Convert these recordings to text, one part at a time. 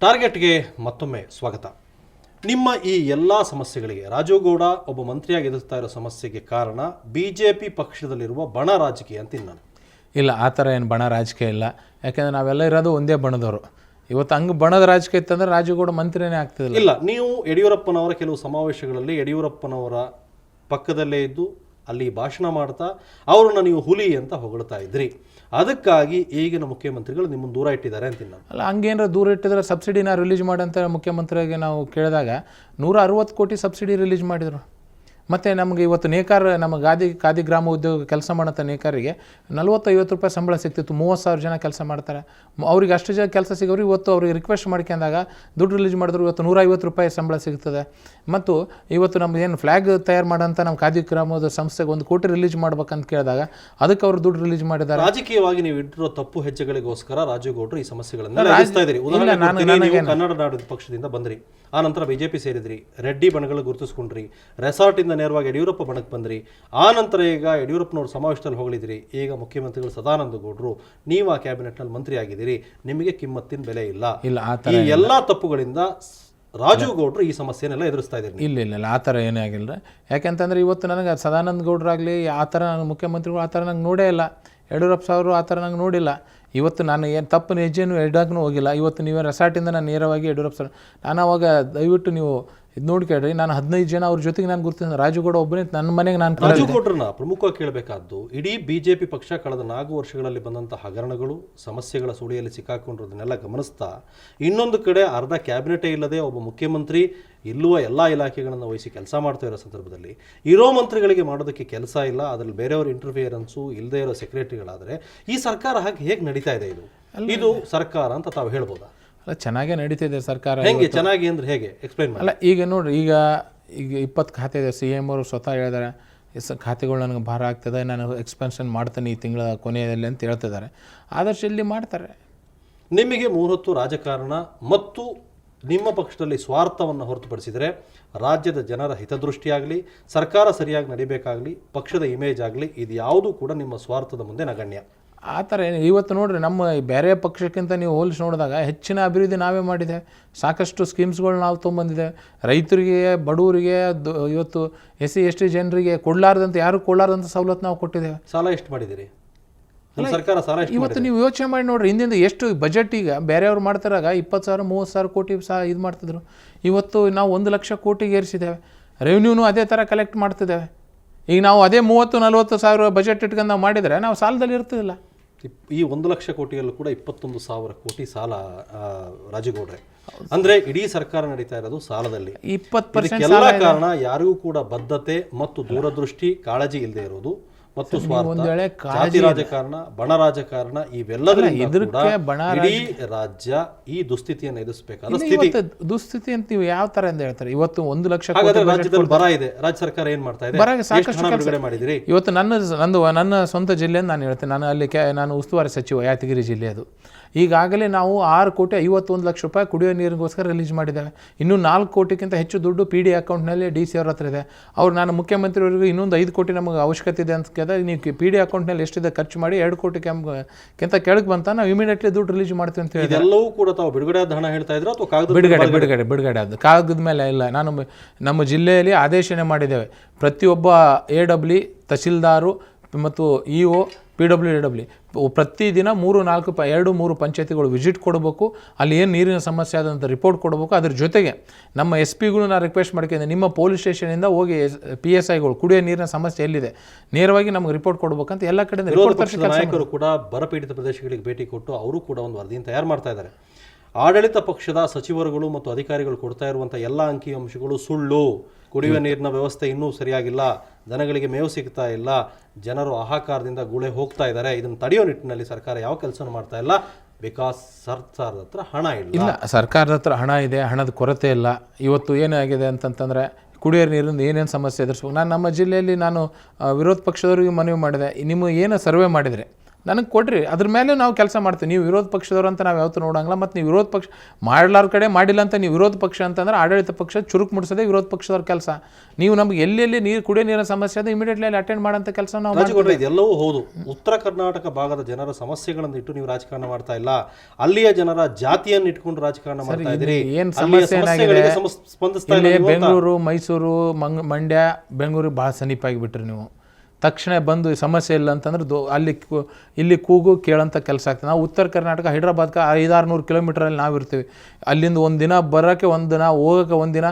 ಟಾರ್ಗೆಟ್ಗೆ ಮತ್ತೊಮ್ಮೆ ಸ್ವಾಗತ. ನಿಮ್ಮ ಈ ಎಲ್ಲ ಸಮಸ್ಯೆಗಳಿಗೆ ರಾಜುಗೌಡ ಒಬ್ಬ ಮಂತ್ರಿಯಾಗಿ ಎದುರಿಸ್ತಾ ಇರೋ ಸಮಸ್ಯೆಗೆ ಕಾರಣ ಬಿಜೆಪಿ ಪಕ್ಷದಲ್ಲಿರುವ ಬಣ ರಾಜಕೀಯ ಅಂತೀನಿ ನಾನು. ಇಲ್ಲ, ಆ ಥರ ಏನು ಬಣ ರಾಜಕೀಯ ಇಲ್ಲ. ಯಾಕೆಂದರೆ ನಾವೆಲ್ಲ ಇರೋದು ಒಂದೇ ಬಣದವರು. ಇವತ್ತು ಹಂಗೆ ಬಣದ ರಾಜಕೀಯ ಇತ್ತಂದರೆ ರಾಜುಗೌಡ ಮಂತ್ರಿನೇ ಆಗ್ತಿಲ್ಲ. ಇಲ್ಲ, ನೀವು ಯಡಿಯೂರಪ್ಪನವರ ಕೆಲವು ಸಮಾವೇಶಗಳಲ್ಲಿ ಯಡಿಯೂರಪ್ಪನವರ ಪಕ್ಕದಲ್ಲೇ ಇದ್ದು ಅಲ್ಲಿ ಭಾಷಣ ಮಾಡ್ತಾ ಅವ್ರನ್ನ ನೀವು ಹುಲಿ ಅಂತ ಹೊಗಳ್ತಾ ಇದ್ರಿ. ಅದಕ್ಕಾಗಿ ಈಗಿನ ಮುಖ್ಯಮಂತ್ರಿಗಳು ನಿಮ್ಮನ್ನು ದೂರ ಇಟ್ಟಿದ್ದಾರೆ ಅಂತೀನಿ ನಾನು. ಅಲ್ಲ, ಹಂಗೇನಾರ ದೂರ ಇಟ್ಟಿದ್ರೆ ಸಬ್ಸಿಡಿನ ರಿಲೀಸ್ ಮಾಡಂತ ಮುಖ್ಯಮಂತ್ರಿಗೆ ನಾವು ಕೇಳಿದಾಗ 160 ಕೋಟಿ ಸಬ್ಸಿಡಿ ರಿಲೀಸ್ ಮಾಡಿದರು. ಮತ್ತು ನಮಗೆ ಇವತ್ತು ನೇಕಾರ ನಮ್ಮ ಖಾದಿ ಗ್ರಾಮ ಉದ್ಯೋಗ ಕೆಲಸ ಮಾಡೋಂಥ ನೇಕಾರಿಗೆ 40-50 ರೂಪಾಯಿ ಸಂಬಳ ಸಿಗ್ತಿತ್ತು. 30,000 ಜನ ಕೆಲಸ ಮಾಡ್ತಾರೆ. ಅವ್ರಿಗೆ ಅಷ್ಟು ಜನ ಕೆಲಸ ಸಿಗೋರು ಇವತ್ತು ಅವ್ರಿಗೆ ರಿಕ್ವೆಸ್ಟ್ ಮಾಡ್ಕೊಂಡಾಗ ದುಡ್ಡು ರಿಲೀಸ್ ಮಾಡಿದ್ರು. ಇವತ್ತು 150 ರೂಪಾಯಿ ಸಂಬಳ ಸಿಗ್ತದೆ. ಮತ್ತು ಇವತ್ತು ನಮ್ದು ಏನು ಫ್ಲ್ಯಾಗ್ ತಯಾರು ಮಾಡೋಂಥ ನಮ್ಮ ಖಾದಿ ಗ್ರಾಮದ ಸಂಸ್ಥೆಗೆ 1 ಕೋಟಿ ರಿಲೀಸ್ ಮಾಡ್ಬೇಕಂತ ಕೇಳಿದಾಗ ಅದಕ್ಕೆ ಅವರು ದುಡ್ಡು ರಿಲೀಸ್ ಮಾಡಿದ್ದಾರೆ. ರಾಜಕೀಯವಾಗಿ ನೀವು ಇಟ್ಟಿರೋ ತಪ್ಪು ಹೆಜ್ಜೆಗಳಿಗೋಸ್ಕರ ರಾಜುಗೌಡರು ಈ ಸಮಸ್ಯೆಗಳನ್ನು ಎದುರಿಸ್ತಾ ಇದ್ದೀರಿ. ಉದಾಹರಣೆಗೆ ಕನ್ನಡ ನಾಡು ಪಕ್ಷದಿಂದ ಬಂದ್ರಿ, ಆ ನಂತರ ಬಿಜೆಪಿ ಸೇರಿದ್ರಿ, ರೆಡ್ಡಿ ಬಣಗಳು ಗುರುತಿಸ್ಕೊಂಡ್ರಿ, ರೆಸಾರ್ಟಿಂದ ನೇರವಾಗಿ ಯಡಿಯೂರಪ್ಪ ಬಣಕ್ಕೆ ಬಂದ್ರಿ, ಆ ನಂತರ ಈಗ ಯಡಿಯೂರಪ್ಪನವರು ಸಮಾವೇಶದಲ್ಲಿ ಹೊಗಳಿದ್ರಿ. ಈಗ ಮುಖ್ಯಮಂತ್ರಿಗಳು ಸದಾನಂದ ಗೌಡರು, ನೀವು ಆ ಕ್ಯಾಬಿನೆಟ್ನಲ್ಲಿ ಮಂತ್ರಿ ಆಗಿದ್ದೀರಿ, ನಿಮಗೆ ಕಿಮ್ಮತ್ತಿನ ಬೆಲೆ ಇಲ್ಲ. ಈ ಎಲ್ಲ ತಪ್ಪುಗಳಿಂದ ರಾಜುಗೌಡರು ಈ ಸಮಸ್ಯೆನೆಲ್ಲ ಎದುರಿಸ್ತಾ ಇದ್ದೀರಿ. ಇಲ್ಲ, ಆ ಥರ ಏನೇ ಆಗಿಲ್ಲ. ಯಾಕೆಂತಂದರೆ ಇವತ್ತು ನನಗೆ ಸದಾನಂದ ಗೌಡರಾಗಲಿ ಆ ಥರ ನಾನು ಮುಖ್ಯಮಂತ್ರಿಗಳು ಆ ಥರ ನಂಗೆ ನೋಡೇ ಇಲ್ಲ. ಯಡಿಯೂರಪ್ಪ ಸಾವರು ಆ ಥರ ನಂಗೆ ನೋಡಿಲ್ಲ. ಇವತ್ತು ನಾನು ಏನು ತಪ್ಪು ಹೆಜ್ಜೆನೂ ಎಡಾಗೂ ಹೋಗಿಲ್ಲ. ಇವತ್ತು ನೀವೇ ರೆಸಾರ್ಟಿಂದ ನಾನು ನೇರವಾಗಿ ಯಡಿಯೂರಪ್ಪ ಸರ್, ನಾನು ಅವಾಗ ದಯವಿಟ್ಟು ನೀವು ಇದು ನೋಡಿ ಕೇಳ್ರಿ, ನಾನು 15 ಜನ ಅವ್ರ ಜೊತೆಗೆ ನಾನು ಗುರುತಿಸಿದ ರಾಜುಗೌಡ ಒಬ್ಬನೇ ನನ್ನ ಮನೆಗೆ ನಾನು. ರಾಜುಗೌಡರನ್ನ ಪ್ರಮುಖವಾಗಿ ಕೇಳಬೇಕಾದ್ದು, ಇಡೀ ಬಿಜೆಪಿ ಪಕ್ಷ ಕಳೆದ 4 ವರ್ಷಗಳಲ್ಲಿ ಬಂದಂಥ ಹಗರಣಗಳು, ಸಮಸ್ಯೆಗಳ ಸುಳಿಯಲ್ಲಿ ಸಿಕ್ಕಾಕೊಂಡಿರೋದನ್ನೆಲ್ಲ ಗಮನಿಸ್ತಾ ಇನ್ನೊಂದು ಕಡೆ ಅರ್ಧ ಕ್ಯಾಬಿನೆಟೇ ಇಲ್ಲದೆ ಒಬ್ಬ ಮುಖ್ಯಮಂತ್ರಿ ಇಲ್ಲುವ ಎಲ್ಲ ಇಲಾಖೆಗಳನ್ನು ವಹಿಸಿ ಕೆಲಸ ಮಾಡ್ತಾ ಇರೋ ಸಂದರ್ಭದಲ್ಲಿ ಇರೋ ಮಂತ್ರಿಗಳಿಗೆ ಮಾಡೋದಕ್ಕೆ ಕೆಲಸ ಇಲ್ಲ, ಅದರಲ್ಲಿ ಬೇರೆಯವ್ರ ಇಂಟರ್ಫಿಯರೆನ್ಸು ಇಲ್ಲದೆ ಇರೋ ಸೆಕ್ರೆಟರಿಗಳಾದರೆ ಈ ಸರ್ಕಾರ ಹೇಗೆ ನಡೀತಾ ಇದೆ? ಇದು ಸರ್ಕಾರ ಅಂತ ತಾವು ಹೇಳ್ಬೋದಾ? ಅಲ್ಲ, ಚೆನ್ನಾಗೇ ನಡೀತಿದೆ ಸರ್ಕಾರ. ಹೇಗೆ ಚೆನ್ನಾಗಿ ಅಂದರೆ ಹೇಗೆ ಎಕ್ಸ್ಪ್ಲೈನ್ ಮಾಡಿ. ಅಲ್ಲ, ಈಗ ನೋಡಿರಿ, ಈಗ 20 ಖಾತೆ ಇದೆ. CM ಅವರು ಸ್ವತಃ ಹೇಳಿದ್ದಾರೆ, ಖಾತೆಗಳು ನನಗೆ ಭಾರ ಆಗ್ತದೆ, ನಾನು ಎಕ್ಸ್ಪೆನ್ಷನ್ ಮಾಡ್ತೇನೆ ಈ ತಿಂಗಳ ಕೊನೆಯಲ್ಲಿ ಅಂತ ಹೇಳ್ತಿದ್ದಾರೆ. ಆದಷ್ಟು ಇಲ್ಲಿ ಮಾಡ್ತಾರೆ. ನಿಮಗೆ 3 ಹೊತ್ತು ರಾಜಕಾರಣ ಮತ್ತು ನಿಮ್ಮ ಪಕ್ಷದಲ್ಲಿ ಸ್ವಾರ್ಥವನ್ನು ಹೊರತುಪಡಿಸಿದರೆ ರಾಜ್ಯದ ಜನರ ಹಿತದೃಷ್ಟಿಯಾಗಲಿ, ಸರ್ಕಾರ ಸರಿಯಾಗಿ ನಡಿಬೇಕಾಗಲಿ, ಪಕ್ಷದ ಇಮೇಜ್ ಆಗಲಿ, ಇದು ಯಾವುದೂ ಕೂಡ ನಿಮ್ಮ ಸ್ವಾರ್ಥದ ಮುಂದೆ ನಗಣ್ಯ. ಆ ಥರ ಇವತ್ತು ನೋಡಿರಿ, ನಮ್ಮ ಬೇರೆ ಪಕ್ಷಕ್ಕಿಂತ ನೀವು ಹೋಲಿಸಿ ನೋಡಿದಾಗ ಹೆಚ್ಚಿನ ಅಭಿವೃದ್ಧಿ ನಾವೇ ಮಾಡಿದೆ. ಸಾಕಷ್ಟು ಸ್ಕೀಮ್ಸ್ಗಳು ನಾವು ತೊಗೊಂಬಂದಿದೆ. ರೈತರಿಗೆ, ಬಡವರಿಗೆ, ಇವತ್ತು SC ST ಜನರಿಗೆ ಕೊಡಲಾರ್ದಂತ, ಯಾರು ಕೊಡಲಾರ್ದಂಥ ಸವಲತ್ತು ನಾವು ಕೊಟ್ಟಿದ್ದೇವೆ. ಸಾಲ ಎಷ್ಟು ಮಾಡಿದ್ದೀರಿ? ಸರ್ಕಾರ ಸಾಲ ಇವತ್ತು ನೀವು ಯೋಚನೆ ಮಾಡಿ ನೋಡಿರಿ, ಹಿಂದಿಂದ ಎಷ್ಟು ಬಜೆಟ್ ಈಗ ಬೇರೆಯವ್ರು ಮಾಡ್ತಾರಾಗ 20,000-30,000 ಕೋಟಿ ಇದು ಮಾಡ್ತಿದ್ರು. ಇವತ್ತು ನಾವು 1 ಲಕ್ಷ ಕೋಟಿಗೆ ಏರಿಸಿದ್ದೇವೆ. ರೆವಿನ್ಯೂನು ಅದೇ ಥರ ಕಲೆಕ್ಟ್ ಮಾಡ್ತಿದ್ದೇವೆ. ಈಗ ನಾವು ಅದೇ 30-40 ಸಾವಿರ ಬಜೆಟ್ ಇಟ್ಕೊಂಡು ನಾವು ಮಾಡಿದರೆ ನಾವು ಸಾಲದಲ್ಲಿ ಇರ್ತಿದ್ದಿಲ್ಲ. ಈ 1 ಲಕ್ಷ ಕೋಟಿಯಲ್ಲೂ ಕೂಡ 21,000 ಕೋಟಿ ಸಾಲ ರಾಜುಗೌಡ್ರೆ. ಅಂದ್ರೆ ಇಡೀ ಸರ್ಕಾರ ನಡೀತಾ ಇರೋದು ಸಾಲದಲ್ಲಿ. 20% ಎಲ್ಲ ಕಾರಣ ಯಾರಿಗೂ ಕೂಡ ಬದ್ಧತೆ ಮತ್ತು ದೂರದೃಷ್ಟಿ, ಕಾಳಜಿ ಇಲ್ಲದೆ ಇರೋದು ಮತ್ತು ಸ್ವಾರ್ಥ, ಜಾತಿ ರಾಜಕಾರಣ, ಬಣ ರಾಜಕಾರಣ, ಇವೆಲ್ಲದರಿಂದ ಇಡೀ ರಾಜ್ಯ ಈ ದುಸ್ಥಿತಿಯನ್ನು ಎದುರಿಸಬೇಕಾದ ಸ್ಥಿತಿ. ದುಸ್ಥಿತಿ ಅಂತ ನೀವು ಯಾವ ತರ ಅಂತ ಹೇಳ್ತಾರೆ? ಇವತ್ತು 1 ಲಕ್ಷ ರಾಜ್ಯದಲ್ಲಿ ಬರ ಇದೆ, ರಾಜ್ಯ ಸರ್ಕಾರ ಏನ್ ಮಾಡ್ತಾ ಇದೆ? ಸಾಕಷ್ಟು ಬಿಡುಗಡೆ ಮಾಡಿದಿರಿ. ಇವತ್ತು ನನ್ನ ಸ್ವಂತ ಜಿಲ್ಲೆಯನ್ನು ನಾನು ಹೇಳ್ತೇನೆ. ನಾನು ಅಲ್ಲಿ ನಾನು ಉಸ್ತುವಾರಿ ಸಚಿವ, ಯಾದಗಿರಿ ಜಿಲ್ಲೆ. ಅದು ಈಗಾಗಲೇ ನಾವು 6,51 ಲಕ್ಷ ರೂಪಾಯಿ ಕುಡಿಯೋ ನೀರಿಗೋಸ್ಕರ ರಿಲೀಸ್ ಮಾಡಿದ್ದೇವೆ. ಇನ್ನೂ 4 ಕೋಟಿಗಿಂತ ಹೆಚ್ಚು ದುಡ್ಡು PD ಅಕೌಂಟ್ನಲ್ಲಿ DC ಅವ್ರ ಹತ್ರ ಇದೆ. ಅವ್ರು ನಾನು ಮುಖ್ಯಮಂತ್ರಿಯವರಿಗೆ ಇನ್ನೊಂದು 5 ಕೋಟಿ ನಮಗೆ ಅವಶ್ಯಕತೆ ಇದೆ ಅಂತ ಕೇಳಿದ್ರೆ, ನೀವು PD ಅಕೌಂಟ್ನಲ್ಲಿ ಎಷ್ಟಿದೆ ಖರ್ಚು ಮಾಡಿ 2 ಕೋಟಿಗಿಂತ ಕೆಳಗೆ ಬಂತ ನಾವು ಇಮಿಡಿಯೇಟ್ಲಿ ದುಡ್ಡು ರಿಲೀಸ್ ಮಾಡ್ತೀವಿ ಅಂತ ಹೇಳಿ. ಎಲ್ಲವೂ ಕೂಡ ತಾವು ಬಿಡುಗಡೆ ಆದ ಹಣ ಹೇಳ್ತಾ ಇದ್ರು ಅಥವಾ ಕಾಗದ ಬಿಡುಗಡೆ ಆದ ಕಾಗದ ಮೇಲೆ ಇಲ್ಲ. ನಾನು ನಮ್ಮ ಜಿಲ್ಲೆಯಲ್ಲಿ ಆದೇಶನೇ ಮಾಡಿದ್ದೇವೆ, ಪ್ರತಿಯೊಬ್ಬ AW ತಹಸೀಲ್ದಾರು ಮತ್ತು EO PWAW ಪ್ರತಿದಿನ 2-3 ಪಂಚಾಯತಿಗಳು ವಿಸಿಟ್ ಕೊಡಬೇಕು. ಅಲ್ಲಿ ಏನು ನೀರಿನ ಸಮಸ್ಯೆ ಆದಂಥ ರಿಪೋರ್ಟ್ ಕೊಡಬೇಕು. ಅದ್ರ ಜೊತೆಗೆ ನಮ್ಮ SP ನಾನು ರಿಕ್ವೆಸ್ಟ್ ಮಾಡ್ಕೊಂಡಿದ್ದೆ, ನಿಮ್ಮ ಪೊಲೀಸ್ ಸ್ಟೇಷನಿಂದ ಹೋಗಿ PSIಗಳು ಕುಡಿಯೋ ನೀರಿನ ಸಮಸ್ಯೆ ಎಲ್ಲಿದೆ ನೇರವಾಗಿ ನಮಗೆ ರಿಪೋರ್ಟ್ ಕೊಡಬೇಕಂತ ಎಲ್ಲ ಕಡೆಯಿಂದ ನಾಯಕರು ಕೂಡ ಬರಪೀಡಿತ ಪ್ರದೇಶಗಳಿಗೆ ಭೇಟಿ ಕೊಟ್ಟು ಅವರು ಕೂಡ ಒಂದು ವರದಿಯನ್ನು ತಯಾರು ಮಾಡ್ತಾ ಇದ್ದಾರೆ. ಆಡಳಿತ ಪಕ್ಷದ ಸಚಿವರುಗಳು ಮತ್ತು ಅಧಿಕಾರಿಗಳು ಕೊಡ್ತಾ ಇರುವಂಥ ಎಲ್ಲ ಅಂಕಿಅಂಶಗಳು ಸುಳ್ಳು. ಕುಡಿಯುವ ನೀರಿನ ವ್ಯವಸ್ಥೆ ಇನ್ನೂ ಸರಿಯಾಗಿಲ್ಲ, ದನಗಳಿಗೆ ಮೇವು ಸಿಗ್ತಾ ಇಲ್ಲ, ಜನರು ಆಹಾಕಾರದಿಂದ ಗುಳೆ ಹೋಗ್ತಾ ಇದ್ದಾರೆ. ಇದನ್ನು ತಡೆಯೋ ನಿಟ್ಟಿನಲ್ಲಿ ಸರ್ಕಾರ ಯಾವ ಕೆಲಸ ಮಾಡ್ತಾ ಇಲ್ಲ. ಬಿಕಾಸ್ ಸರ್ಕಾರದ ಹತ್ರ ಹಣ ಇಲ್ಲ. ಸರ್ಕಾರದ ಹತ್ರ ಹಣ ಇದೆ, ಹಣದ ಕೊರತೆ ಇಲ್ಲ. ಇವತ್ತು ಏನಾಗಿದೆ ಅಂತಂತಂದರೆ ಕುಡಿಯೋ ನೀರಿಂದ ಏನೇನು ಸಮಸ್ಯೆ ಎದುರಿಸ್ಬೇಕು. ನಮ್ಮ ಜಿಲ್ಲೆಯಲ್ಲಿ ನಾನು ವಿರೋಧ ಪಕ್ಷದವರಿಗೆ ಮನವಿ ಮಾಡಿದೆ, ನಿಮ್ಮ ಏನು ಸರ್ವೆ ಮಾಡಿದರೆ ನನಗೆ ಕೊಡ್ರಿ, ಅದ್ರ ಮೇಲೆ ನಾವು ಕೆಲಸ ಮಾಡ್ತೀವಿ. ನೀವು ವಿರೋಧ ಪಕ್ಷದವ್ರು ಅಂತ ನಾವು ಯಾವತ್ತೂ ನೋಡಂಗಿಲ್ಲ. ಮತ್ತು ನೀವು ವಿರೋಧ ಪಕ್ಷ ಮಾಡ್ಲಾರ ಕಡೆ ಮಾಡಿಲ್ಲ ಅಂತ ನೀವು ವಿರೋಧ ಪಕ್ಷ ಅಂತಂದ್ರೆ ಆಡಳಿತ ಪಕ್ಷ ಚುರುಕು ಮುಡಿಸೋದೇ ವಿರೋಧ ಪಕ್ಷದವ್ರ ಕೆಲಸ. ನೀವು ನಮ್ಗೆ ಎಲ್ಲೆಲ್ಲಿ ಕುಡಿಯೋ ನೀರಿನ ಸಮಸ್ಯೆ ಅದು ಇಮಿಡಿಯೇಟ್ಲಿ ಅಲ್ಲಿ ಅಟೆಂಡ್ ಮಾಡೋಂಥ ಕೆಲಸ ನಾವು ರಾಜಗೌಡ್ರೆ, ಇದೆಲ್ಲವೂ ಹೌದು. ಉತ್ತರ ಕರ್ನಾಟಕ ಭಾಗದ ಜನರ ಸಮಸ್ಯೆಗಳನ್ನು ಇಟ್ಟು ನೀವು ರಾಜಕಾರಣ ಮಾಡ್ತಾ ಇಲ್ಲ, ಅಲ್ಲಿಯ ಜನರ ಜಾತಿಯನ್ನು ಇಟ್ಕೊಂಡು ರಾಜಕಾರಣ ಮಾಡ್ತಾ ಇದ್ದೀರಿ. ಏನು ಸಮಸ್ಯೆ ಏನಾಗಿದೆ, ಸ್ಪಂದಿಸ್ತಾ ಇಲ್ಲಿ ಬೆಂಗಳೂರು, ಮೈಸೂರು, ಮಂಡ್ಯ, ಬೆಂಗಳೂರಿಗೆ ಭಾಳ ಸಮೀಪ ಆಗಿಬಿಟ್ರಿ ನೀವು. ತಕ್ಷಣ ಬಂದು ಸಮಸ್ಯೆ ಇಲ್ಲ ಅಂತಂದ್ರೆ ಇಲ್ಲಿ ಕೂಗು ಕೇಳೋಂಥ ಕೆಲಸ ಆಗ್ತದೆ. ನಾವು ಉತ್ತರ ಕರ್ನಾಟಕ ಹೈದ್ರಾಬಾದ್ಗೆ 500-600 ಕಿಲೋಮೀಟ್ರಲ್ಲಿ ನಾವು ಇರ್ತೀವಿ. ಅಲ್ಲಿಂದ ಒಂದು ದಿನ ಬರೋಕ್ಕೆ ಒಂದು ದಿನ, ಹೋಗೋಕ್ಕೆ ಒಂದು ದಿನ.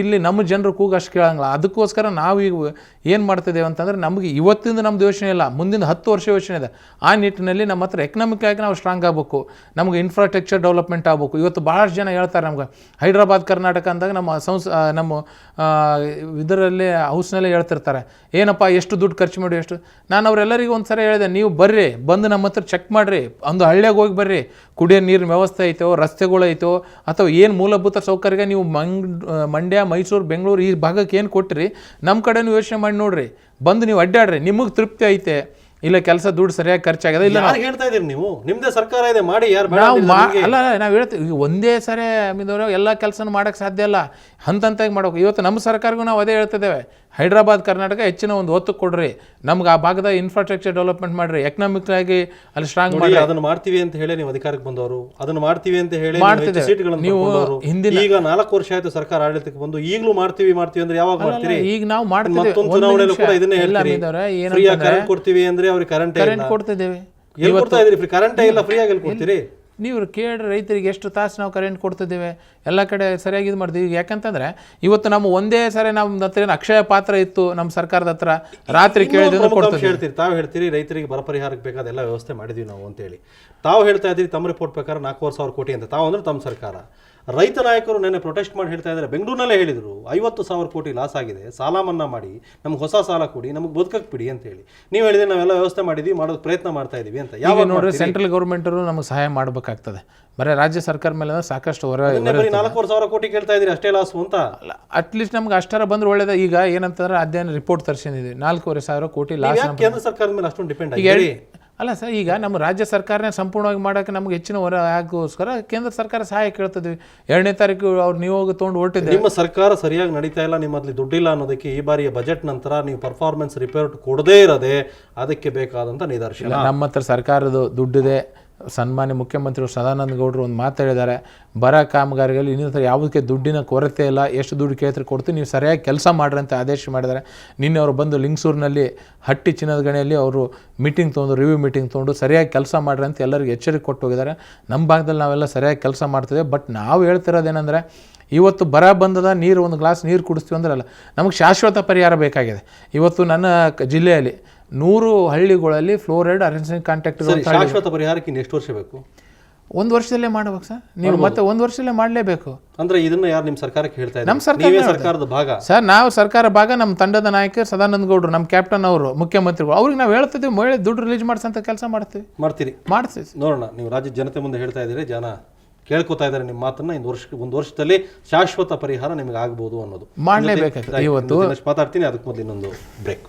ಇಲ್ಲಿ ನಮ್ಮ ಜನರು ಕೂಗು ಅಷ್ಟು ಕೇಳಂಗಿಲ್ಲ. ಅದಕ್ಕೋಸ್ಕರ ನಾವು ಈಗ ಏನು ಮಾಡ್ತಿದ್ದೇವೆ ಅಂತಂದರೆ, ನಮಗೆ ಇವತ್ತಿಂದ ನಮ್ಮದು ಯೋಚನೆ ಇಲ್ಲ, ಮುಂದಿನ 10 ವರ್ಷ ಯೋಚನೆ ಇದೆ. ಆ ನಿಟ್ಟಿನಲ್ಲಿ ನಮ್ಮ ಹತ್ರ ಎಕನಾಮಿಕ್ ಆಗಿ ನಾವು ಸ್ಟ್ರಾಂಗ್ ಆಗಬೇಕು, ನಮಗೆ ಇನ್ಫ್ರಾಸ್ಟ್ರಕ್ಚರ್ ಡೆವಲಪ್ಮೆಂಟ್ ಆಗಬೇಕು. ಇವತ್ತು ಭಾಳಷ್ಟು ಜನ ಹೇಳ್ತಾರೆ ನಮ್ಗೆ ಹೈದ್ರಾಬಾದ್ ಕರ್ನಾಟಕ ಅಂದಾಗ ನಮ್ಮ ಇದರಲ್ಲಿ ಹೌಸ್ನಲ್ಲೇ ಹೇಳ್ತಿರ್ತಾರೆ, ಏನಪ್ಪ ಎಷ್ಟು ದುಡ್ಡು ಖರ್ಚು ಮಾಡಿ ಎಷ್ಟು. ನಾನು ಅವರೆಲ್ಲರಿಗೂ ಒಂದು ಸರಿ ಹೇಳಿದೆ, ನೀವು ಬರ್ರಿ, ಬಂದು ನಮ್ಮ ಹತ್ರ ಚೆಕ್ ಮಾಡಿರಿ, ಒಂದು ಹಳ್ಳಿಯಾಗ ಹೋಗಿ ಬರ್ರಿ, ಕುಡಿಯೋ ನೀರಿನ ವ್ಯವಸ್ಥೆ ಐತೋ, ರಸ್ತೆಗಳು ಐತೋ, ಅಥವಾ ಏನು ಮೂಲಭೂತ ಸೌಕರ್ಯ ನೀವು ಮಂಡ್ಯ, ಮೈಸೂರು, ಬೆಂಗಳೂರು ಈ ಭಾಗಕ್ಕೆ ಏನು ಕೊಟ್ಟಿರಿ, ನಮ್ಮ ಕಡೆನೂ ಯೋಚನೆ ಮಾಡಿ ನೋಡ್ರಿ, ಬಂದು ನೀವು ಅಡ್ಡಾಡ್ರಿ, ನಿಮಗೆ ತೃಪ್ತಿ ಐತೆ, ಇಲ್ಲ ಕೆಲಸ ದುಡ್ಡು ಸರಿಯಾಗಿ ಖರ್ಚಾಗಿದೆ. ಇಲ್ಲ ಹೇಳ್ತಾ ಇದೀರಿ ನೀವು, ನಿಮ್ದೇ ಸರ್ಕಾರ ಇದೆ, ಮಾಡಿ. ನಾವು ಅಲ್ಲ ನಾವು ಹೇಳ್ತೀವಿ, ಈಗ ಒಂದೇ ಸರಿ ಅಮಿದವರು ಎಲ್ಲ ಕೆಲಸನೂ ಮಾಡೋಕ್ಕೆ ಸಾಧ್ಯ ಇಲ್ಲ, ಹಂತಂತಾಗಿ ಮಾಡ್ಬೇಕು. ಇವತ್ತು ನಮ್ಮ ಸರ್ಕಾರಕ್ಕೂ ನಾವು ಅದೇ ಹೇಳ್ತಿದ್ದೇವೆ, ಹೈದ್ರಾಬಾದ್ ಕರ್ನಾಟಕ ಹೆಚ್ಚಿನ ಒಂದು ಒತ್ತು ಕೊಡ್ರಿ, ನಮ್ಗೆ ಆ ಭಾಗದ ಇನ್ಫ್ರಾಸ್ಟ್ರಕ್ಚರ್ ಡೆವಲಪ್ಮೆಂಟ್ ಮಾಡ್ರಿ, ಎಕನಾಮಿಕ್ ಆಗಿ ಅಲ್ಲಿ ಸ್ಟ್ರಾಂಗ್ ಮಾಡಿ. ಅದನ್ನು ಮಾಡ್ತೀವಿ ಅಂತ ಹೇಳಿ ನೀವು ಅಧಿಕಾರಕ್ಕೆ ಬಂದವರು, ಅದನ್ನು ಮಾಡ್ತೀವಿ ಅಂತ ಹೇಳಿ ಸೀಟ್ಗಳನ್ನು ನೀವು ಹಿಂದಿನ ಈಗ 4 ವರ್ಷ ಆಯ್ತು ಸರ್ಕಾರ ಆಡಳಿತಕ್ಕೆ ಬಂದು, ಈಗಲೂ ಮಾಡ್ತೀವಿ ಅಂದ್ರೆ ಯಾವಾಗ ಮಾಡ್ತೀರಿ? ಈಗ ನಾವು ಮಾಡ್ತೀವಿ, ಮತ್ತೊಂದು ಚುನಾವಣೆಯಲ್ಲೂ ಕೂಡ ಇದನ್ನೇ ಹೇಳ್ತೀರಿ, ಫ್ರೀಯಾಗಿ ಕರೆಂಟ್ ಕೊಡ್ತೀವಿ ಅಂದ್ರೆ ಅವ್ರಿಗೆ ಕರೆಂಟ್ ಕೊಡ್ತಿದ್ದೇವೆ. ಎಲ್ಲಿ ಕೊಡ್ತಾ ಇದೀರಿ? ಕರೆಂಟೇ ಇಲ್ಲ, ಫ್ರೀಯಾಗಿ ಎಲ್ಲಿ ಕೊಡ್ತೀರಿ? ನೀವು ಕೇಳ್ರಿ, ರೈತರಿಗೆ ಎಷ್ಟು ತಾಸು ನಾವು ಕರೆಂಟ್ ಕೊಡ್ತಿದ್ದೇವೆ, ಎಲ್ಲ ಕಡೆ ಸರಿಯಾಗಿ ಇದು ಮಾಡ್ತೀವಿ. ಯಾಕಂತಂದ್ರೆ ಇವತ್ತು ನಮ್ಮ ಒಂದೇ ಸರಿ ನಮ್ಮ ಹತ್ರ ಏನು ಅಕ್ಷಯ ಪಾತ್ರ ಇತ್ತು ನಮ್ಮ ಸರ್ಕಾರದ ಹತ್ರ, ರಾತ್ರಿ ಕೇಳಿದ್ರೆ ಹೇಳ್ತೀರಿ, ತಾವು ಹೇಳ್ತೀರಿ ರೈತರಿಗೆ ಬರ ಪರಿಹಾರಕ್ಕೆ ಬೇಕಾದ ಎಲ್ಲ ವ್ಯವಸ್ಥೆ ಮಾಡಿದ್ವಿ ನಾವು ಅಂತೇಳಿ. ತಾವು ಹೇಳ್ತಾ ಇದ್ದೀರಿ ತಮ್ಮ ರಿಪೋರ್ಟ್ ಪ್ರಕಾರ 4,000 ಕೋಟಿ ಅಂತ. ತಾವು ಅಂದ್ರೆ ತಮ್ಮ ಸರ್ಕಾರ. ರೈತ ನಾಯಕರು ನೆನ್ನೆ ಪ್ರೊಟೆಸ್ಟ್ ಮಾಡಿ ಹೇಳ್ತಾ ಇದ್ದಾರೆ, ಬೆಂಗಳೂರಿನಲ್ಲೇ ಹೇಳಿದರು 50,000 ಕೋಟಿ ಲಾಸ್ ಆಗಿದೆ, ಸಾಲ ಮನ್ನಾ ಮಾಡಿ, ನಮ್ಗೆ ಹೊಸ ಸಾಲ ಕೊಡಿ, ನಮ್ಗೆ ಬದುಕಕ್ಕೆ ಬಿಡಿ ಅಂತ ಹೇಳಿ. ನೀವು ಹೇಳಿದ್ರೆ ನಾವೆಲ್ಲ ವ್ಯವಸ್ಥೆ ಮಾಡಿದ್ವಿ, ಮಾಡೋದು ಪ್ರಯತ್ನ ಮಾಡ್ತಾ ಇದೀವಿ ಅಂತ. ಯಾವ ನೋಡ್ರಿ, ಸೆಂಟ್ರಲ್ ಗೌರ್ಮೆಂಟರು ನಮಗೆ ಸಹಾಯ ಮಾಡಬೇಕಾಗ್ತದೆ, ಬರೀ ರಾಜ್ಯ ಸರ್ಕಾರ ಮೇಲೆ ಸಾಕಷ್ಟು 4,000 ಕೋಟಿ ಕೇಳ್ತಾ ಇದ್ದೀರಿ, ಅಷ್ಟೇ ಲಾಸು ಅಂತ. ಅಟ್ಲೀಸ್ಟ್ ನಮ್ಗೆ ಅಷ್ಟರ ಬಂದ್ರೆ ಒಳ್ಳೇದ. ಈಗ ಏನಂತಂದ್ರೆ ಅಧ್ಯಯನ ರಿಪೋರ್ಟ್ ತರಿಸಿದ್ದೀವಿ, 4,500 ಕೋಟಿ ಲಾಸ್. ಕೇಂದ್ರ ಸರ್ಕಾರದ ಮೇಲೆ ಅಷ್ಟೊಂದು ಡಿಪೆಂಡ್ ಆಗಿ ಅಲ್ಲ ಸರ್, ಈಗ ನಮ್ಮ ರಾಜ್ಯ ಸರ್ಕಾರನೇ ಸಂಪೂರ್ಣವಾಗಿ ಮಾಡೋಕ್ಕೆ ನಮ್ಗೆ ಹೆಚ್ಚಿನ ಹೊರ ಆಗೋಸ್ಕರ ಕೇಂದ್ರ ಸರ್ಕಾರ ಸಹಾಯ ಕೇಳ್ತಿದ್ವಿ. 2ನೇ ತಾರೀಕು ಅವ್ರು ನಿಯೋಗ ತೊಗೊಂಡು ಹೊರಟಿದ್ದೆ. ನಿಮ್ಮ ಸರ್ಕಾರ ಸರಿಯಾಗಿ ನಡೀತಾ ಇಲ್ಲ, ನಿಮ್ಮಲ್ಲಿ ದುಡ್ಡಿಲ್ಲ ಅನ್ನೋದಕ್ಕೆ ಈ ಬಾರಿಯ ಬಜೆಟ್ ನಂತರ ನೀವು ಪರ್ಫಾರ್ಮೆನ್ಸ್ ರಿಪೋರ್ಟ್ ಕೊಡದೇ ಇರೋದೆ ಅದಕ್ಕೆ ಬೇಕಾದಂಥ ನಿದರ್ಶನ. ನಮ್ಮ ಹತ್ರ ಸರ್ಕಾರದ ದುಡ್ಡಿದೆ. ಸನ್ಮಾನ್ಯ ಮುಖ್ಯಮಂತ್ರಿಗಳು ಸದಾನಂದ ಗೌಡರು ಒಂದು ಮಾತು ಹೇಳಿದ್ದಾರೆ, ಬರ ಕಾಮಗಾರಿಗಳಲ್ಲಿ ಇನ್ನಿತರ ಯಾವುದಕ್ಕೆ ದುಡ್ಡಿನ ಕೊರತೆ ಇಲ್ಲ, ಎಷ್ಟು ದುಡ್ಡು ಕೇಳ್ತಾರೆ ಕೊಡ್ತೀವಿ, ನೀವು ಸರಿಯಾಗಿ ಕೆಲಸ ಮಾಡ್ರಿ ಅಂತ ಆದೇಶ ಮಾಡಿದ್ದಾರೆ. ನಿನ್ನೆ ಅವರು ಬಂದು ಲಿಂಗಸೂರಿನಲ್ಲಿ ಹಟ್ಟಿ ಚಿನ್ನದ ಗಣಿಯಲ್ಲಿ ಅವರು ಮೀಟಿಂಗ್ ತೊಗೊಂಡು, ರಿವ್ಯೂ ಮೀಟಿಂಗ್ ತೊಗೊಂಡು ಸರಿಯಾಗಿ ಕೆಲಸ ಮಾಡ್ರಿ ಅಂತ ಎಲ್ಲರಿಗೂ ಎಚ್ಚರಿಕೆ ಕೊಟ್ಟು ಹೋಗಿದ್ದಾರೆ. ನಮ್ಮ ಭಾಗದಲ್ಲಿ ನಾವೆಲ್ಲ ಸರಿಯಾಗಿ ಕೆಲಸ ಮಾಡ್ತಿದ್ದೇವೆ. ಬಟ್ ನಾವು ಹೇಳ್ತಿರೋದೇನೆಂದರೆ, ಇವತ್ತು ಬರ ಬಂದದ, ನೀರು ಒಂದು ಗ್ಲಾಸ್ ನೀರು ಕುಡಿಸ್ತೀವಿ ಅಂದ್ರೆ ಅಲ್ಲ, ನಮಗೆ ಶಾಶ್ವತ ಪರಿಹಾರ ಬೇಕಾಗಿದೆ. ಇವತ್ತು ನನ್ನ ಜಿಲ್ಲೆಯಲ್ಲಿ 100 ಹಳ್ಳಿಗಳಲ್ಲಿ ಫ್ಲೋರೈಡ್ ಅರೆನ್ಸಿಂಗ್ ಕಾಂಟ್ಯಾಕ್ಟ್. ಶಾಶ್ವತ ಪರಿಹಾರಕ್ಕೆ ಎಷ್ಟು ವರ್ಷ ಬೇಕು? 1 ವರ್ಷದಲ್ಲೇ ಮಾಡ್ಬೇಕು ಸರ್. ನೀವು ಮತ್ತೆ 1 ವರ್ಷದಲ್ಲೇ ಮಾಡಲೇಬೇಕು. ಅಂದ್ರೆ ಇದನ್ನ ಯಾರು ನಿಮ್ಮ ಸರ್ಕಾರಕ್ಕೆ ಹೇಳ್ತಾ ಇದ್ದಾರೆ? ನಮ್ಮ ಸರ್ಕಾರದ ಭಾಗ ಸರ್, ನಾವು ಸರ್ಕಾರ ಭಾಗ. ನಮ್ಮ ತಂಡದ ನಾಯಕರು ಸದಾನಂದ ಗೌಡರು, ನಮ್ಮ ಕ್ಯಾಪ್ಟನ್ ಅವರು, ಮುಖ್ಯಮಂತ್ರಿಗಳು, ಅವ್ರಿಗೆ ನಾವು ಹೇಳ್ತಿದ್ದೀವಿ, ಮಳೆ ದುಡ್ಡು ರಿಲೀಸ್ ಮಾಡಿಸಂತ ಕೆಲಸ ಮಾಡ್ತೀವಿ. ಮಾಡ್ತೀವಿ. ನೋಡೋಣ, ನೀವು ರಾಜ್ಯದ ಜನತೆ ಮುಂದೆ ಹೇಳ್ತಾ ಇದ್ದೀರಿ, ಜನ ಕೇಳ್ಕೊತಾ ಇದ್ದಾರೆ ನಿಮ್ಮ ಮಾತನ್ನ. ಒಂದು ವರ್ಷದಲ್ಲಿ ಶಾಶ್ವತ ಪರಿಹಾರ ನಿಮಗೆ ಆಗ್ಬೋದು ಅನ್ನೋದು ಮಾಡಲೇಬೇಕಾಗ್ತದೆ. ಇವತ್ತು ಮಾತಾಡ್ತೀನಿ, ಅದಕ್ಕೆ ಮೊದಲು ಇನ್ನೊಂದು ಬ್ರೇಕ್.